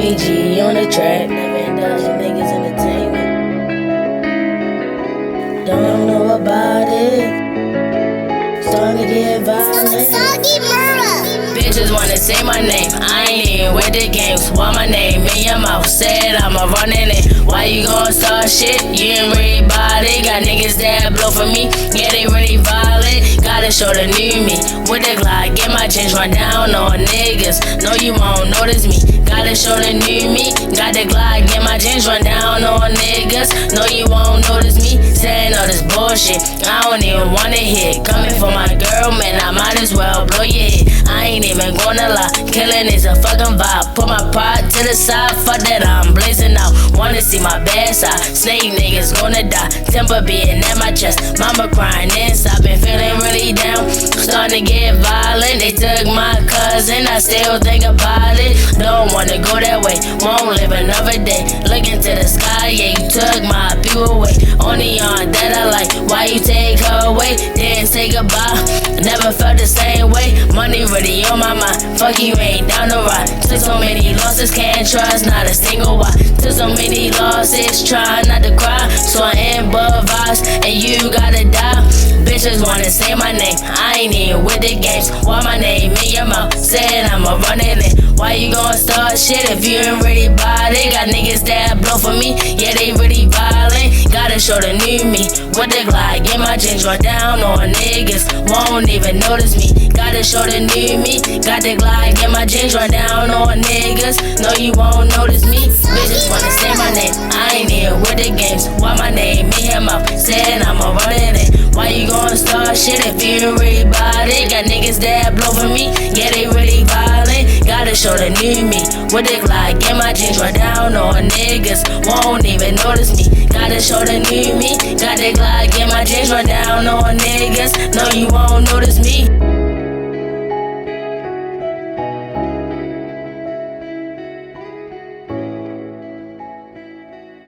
PG on the track, never indulging niggas entertainment. Don't know about it. Starting to get violent. Bitches wanna say my name, I ain't even with the games. Want my name in your mouth, said I'ma run in it. Why you gon' start shit? You ain't really bout it. Got niggas that blow for me, yeah they really violent. Gotta show the new me, with the Glock, get my chains run down on niggas. No you won't notice me, gotta show the new me. Got the Glock, get my chains run down on niggas. No you won't notice me, saying all this bullshit I don't even wanna hit. Coming for my girl, man, I might as well blow your head. I ain't even gonna lie, killing is a fucking vibe. Put my pride to the side, fuck that I'm blazing out. Wanna see my bad side, snake niggas gonna die. Temper beating at my chest, mama crying inside. Been feeling really down, starting to get violent. They took my cousin, I still think about it. Don't wanna go that way, won't live another day. Looking to the sky, yeah, you took my people away. Only on that I like, why you take her away? Didn't say goodbye, never felt the same way. Money really on my mind, fuck you ain't down the ride. Took so many losses, can't trust not a single one. Took so many losses, try not to cry. So I improvise, and you gotta die. Bitches wanna say my name, I ain't even with the games. Want my name in your mouth, said I'ma run in it. Why you gon' start shit if you ain't really bout it? Got niggas that blow for me, yeah they really violent. Gotta show the new me, with the Glock, get my jeans run down on niggas. Won't even notice me, gotta show the new me. Got the Glock, get my jeans run down on niggas. No you won't notice me, bitches wanna say my name, I ain't even with the games. Want my name in your mouth, said I'ma run in it. Why you gon' start shit if you ain't really bout it? Got niggas that blow for me, yeah they really violent. Gotta show the new me, with the Glock, get my jeans run down on niggas. Won't even notice me, gotta show the new me. Got the Glock, get my jeans run down on niggas. No you won't notice me.